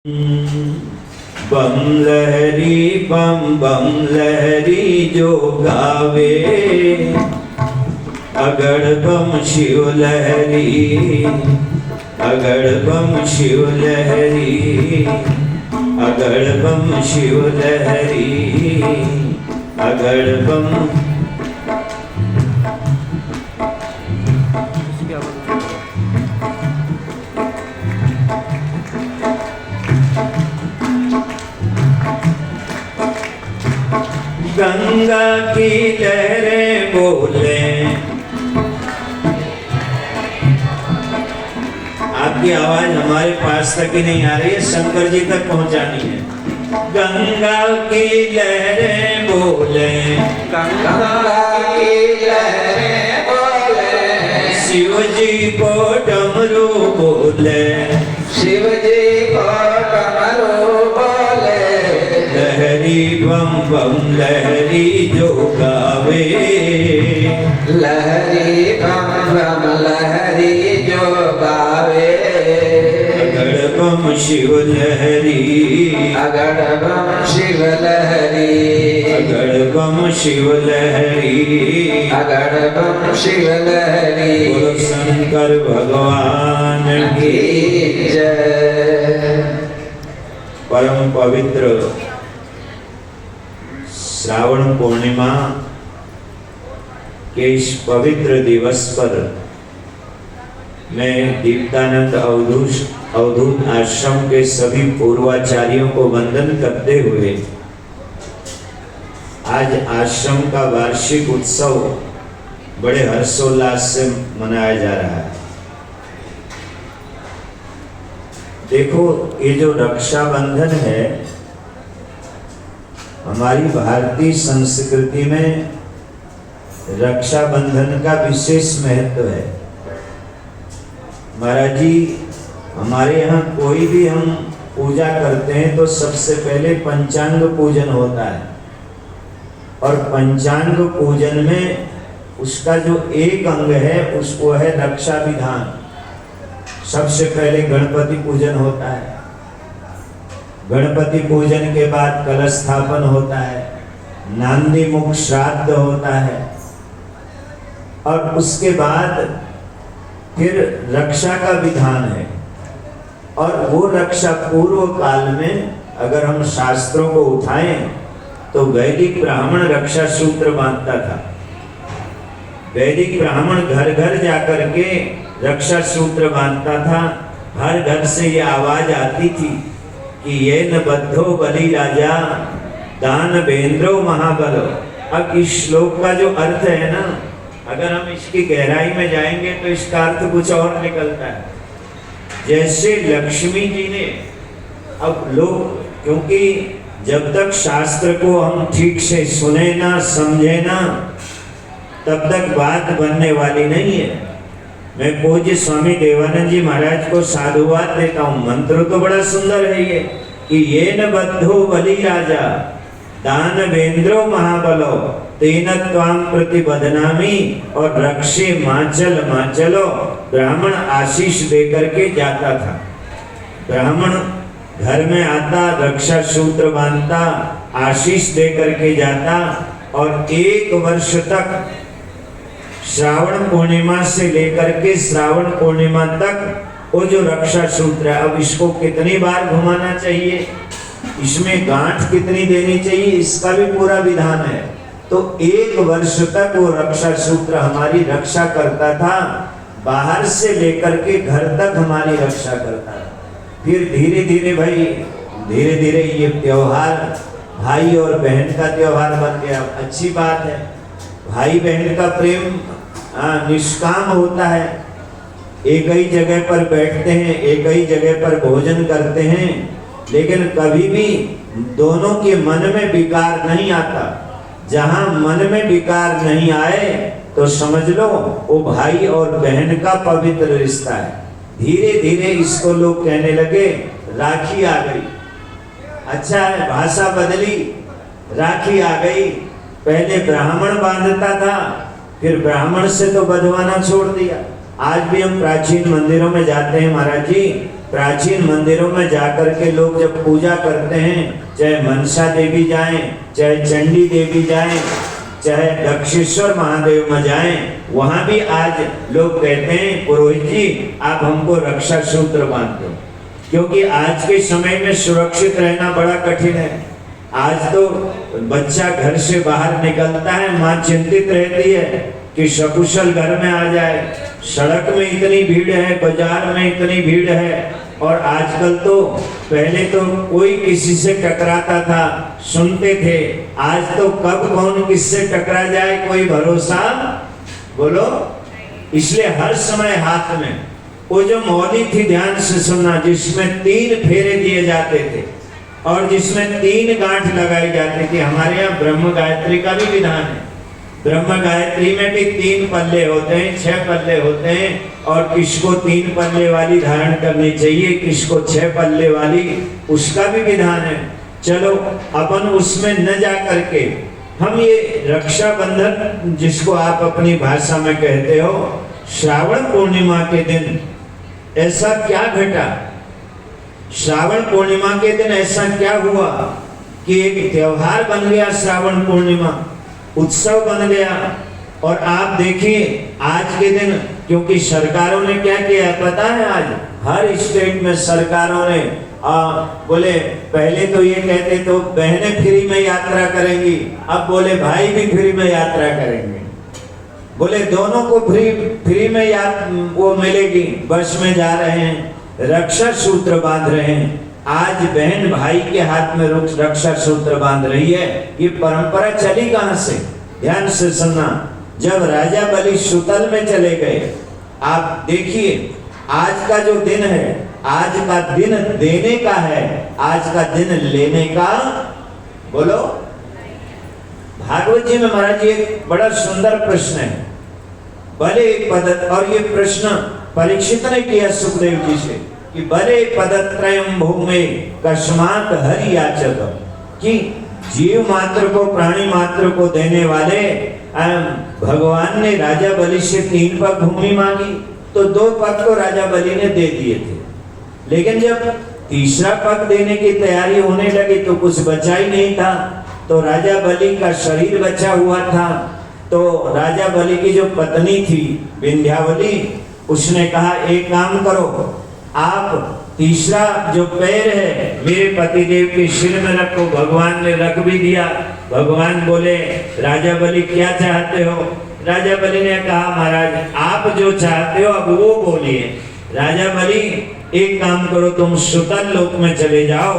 बम लहरी बम बम लहरी जो गावे, अगड़ बम शिव लहरी, अगड़ बम शिव लहरी, अगड़ बम शिव लहरी, अगड़ बम। गंगा की लहरें बोले, आपकी आवाज हमारे पास तक ही नहीं आ रही है, शंकर जी तक पहुंचानी है। गंगा की लहरें बोले, गंगा की लहरें बोले, शिव जी को डमरू बोले, शिव जी को डमरू बोले, लहरी बम बम लहरी जो गावे, लहरी बम बम लहरी जो गावे, अगड़ बम शिव लहरी, अगड़ बम शिव लहरी, अगड़ बम शिव लहरी, अगड़ बम शिव लहरी। बोलो शंकर भगवान की जय। परम पवित्र श्रावण पूर्णिमा के इस पवित्र दिवस पर मैं दीप्तानंद अवधूत आश्रम के सभी पूर्वाचार्यों को वंदन करते हुए आज आश्रम का वार्षिक उत्सव बड़े हर्षोल्लास से मनाया जा रहा है। देखो, ये जो रक्षाबंधन है, हमारी भारतीय संस्कृति में रक्षाबंधन का विशेष महत्व है। महाराज जी, हमारे यहाँ कोई भी हम पूजा करते हैं तो सबसे पहले पंचांग पूजन होता है, और पंचांग पूजन में उसका जो एक अंग है उसको है रक्षा विधान। सबसे पहले गणपति पूजन होता है, गणपति पूजन के बाद कलश स्थापन होता है, नांदी मुख श्राद्ध होता है, और उसके बाद फिर रक्षा का विधान है। और वो रक्षा पूर्व काल में अगर हम शास्त्रों को उठाएं तो वैदिक ब्राह्मण रक्षा सूत्र बांधता था। वैदिक ब्राह्मण घर घर जाकर के रक्षा सूत्र बांधता था। हर घर से ये आवाज आती थी कि ये न बद्धो बलि राजा दान बेंद्रो महाबलो। अब इस श्लोक का जो अर्थ है ना, अगर हम इसकी गहराई में जाएंगे तो इसका अर्थ कुछ और निकलता है। जैसे लक्ष्मी जी ने, अब लोग, क्योंकि जब तक शास्त्र को हम ठीक से सुने ना समझे ना, तब तक बात बनने वाली नहीं है। मैं पूज्य स्वामी देवानंद जी महाराज को साधुवाद देता हूँ। मंत्र तो बड़ा सुंदर है ये कि ये न बद्धो बलि राजा दानवेंद्रो महाबलो तेन त्वाम प्रति बदनामी, और रक्षे माचल माचलो। ब्राह्मण आशीष देकर के जाता था। ब्राह्मण घर में आता, रक्षा सूत्र बांधता, आशीष देकर के जाता, और एक वर्ष तक श्रावण पूर्णिमा से लेकर के श्रावण पूर्णिमा तक वो जो रक्षा सूत्र है, अब इसको कितनी बार घुमाना चाहिए, इसमें गांठ कितनी देनी चाहिए, इसका भी पूरा विधान है। तो एक वर्ष तक वो रक्षा सूत्र हमारी रक्षा करता था, बाहर से लेकर के घर तक हमारी रक्षा करता था। फिर धीरे धीरे भाई, धीरे धीरे ये त्योहार भाई और बहन का त्योहार बन गया। अच्छी बात है, भाई बहन का प्रेम निष्काम होता है। एक ही जगह पर बैठते हैं, एक ही जगह पर भोजन करते हैं, लेकिन कभी भी दोनों के मन में विकार नहीं आता। जहां मन में विकार नहीं आए तो समझ लो वो भाई और बहन का पवित्र रिश्ता है। धीरे धीरे इसको लोग कहने लगे राखी आ गई। अच्छा है, भाषा बदली, राखी आ गई। पहले ब्राह्मण बांधता था, फिर ब्राह्मण से तो बंधवाना छोड़ दिया, आज भी हम प्राचीन मंदिरों में जाते हैं महाराज जी, प्राचीन मंदिरों में जाकर के लोग जब पूजा करते हैं, चाहे मनसा देवी जाएं, चाहे चंडी देवी जाएं, चाहे दक्षेश्वर महादेव में जाएं, वहां भी आज लोग कहते हैं पुरोहित जी आप हमको रक्षा सूत्र बांध दो, क्योंकि आज के समय में सुरक्षित रहना बड़ा कठिन है। आज तो बच्चा घर से बाहर निकलता है, माँ चिंतित रहती है कि सकुशल घर में आ जाए। सड़क में इतनी भीड़ है, बाजार में इतनी भीड़ है, और आजकल तो पहले तो कोई किसी से टकराता था, सुनते थे, आज तो कब कौन किससे टकरा जाए कोई भरोसा बोलो। इसलिए हर समय हाथ में वो जो मौली थी, ध्यान से सुनना, जिसमें 3 फेरे दिए जाते थे और जिसमें 3 गांठ लगाई जाती थी। हमारे यहाँ ब्रह्म गायत्री का भी विधान है। ब्रह्म गायत्री में भी 3 पल्ले होते हैं, 6 पल्ले होते हैं, और किसको 3 पल्ले वाली धारण करनी चाहिए, किसको 6 पल्ले वाली, उसका भी विधान है। चलो अपन उसमें न जा करके हम ये रक्षाबंधन, जिसको आप अपनी भाषा में कहते हो, श्रावण पूर्णिमा के दिन ऐसा क्या घटा, श्रावण पूर्णिमा के दिन ऐसा क्या हुआ कि एक त्योहार बन गया, श्रावण पूर्णिमा उत्सव बन गया। और आप देखिए आज के दिन, क्योंकि सरकारों ने क्या किया पता है, आज हर स्टेट में सरकारों ने बोले, पहले तो ये कहते तो बहनें फ्री में यात्रा करेंगी, अब बोले भाई भी फ्री में यात्रा करेंगे, बोले दोनों को फ्री में वो मिलेगी। बस में जा रहे हैं, रक्षा सूत्र बांध रहे हैं। आज बहन भाई के हाथ में रक्षा सूत्र बांध रही है। ये परंपरा चली कहां से, ध्यान से सुनना। जब राजा बलि सुतल में चले गए, आप देखिए आज का जो दिन है, आज का दिन देने का है, आज का दिन लेने का, बोलो। भागवत जी में महाराज जी एक बड़ा सुंदर प्रश्न है, भले पद, और ये प्रश्न परीक्षित ने किया सुखदेव जी से कि भले पदत्रयम भूमि कस्मात हरि याचक, कि जीव मात्र को, प्राणी मात्र को देने वाले भगवान ने राजा बलि से 3 पग भूमि मांगी, तो 2 पग को राजा बलि ने दे दिए थे। लेकिन जब तीसरा पग देने की तैयारी होने लगी तो कुछ बचा ही नहीं था। तो राजा बलि का शरीर बचा हुआ था। तो राजा बलि की जो पत्नी थी विंध्यावली, उसने कहा एक काम करो, आप तीसरा जो पैर है मेरे पतिदेव के सिर में रखो। भगवान ने रख भी दिया। भगवान बोले राजा बलि क्या चाहते हो? राजा बलि ने कहा महाराज आप जो चाहते हो अब वो बोलिए। राजा बलि एक काम करो, तुम सुतल लोक में चले जाओ।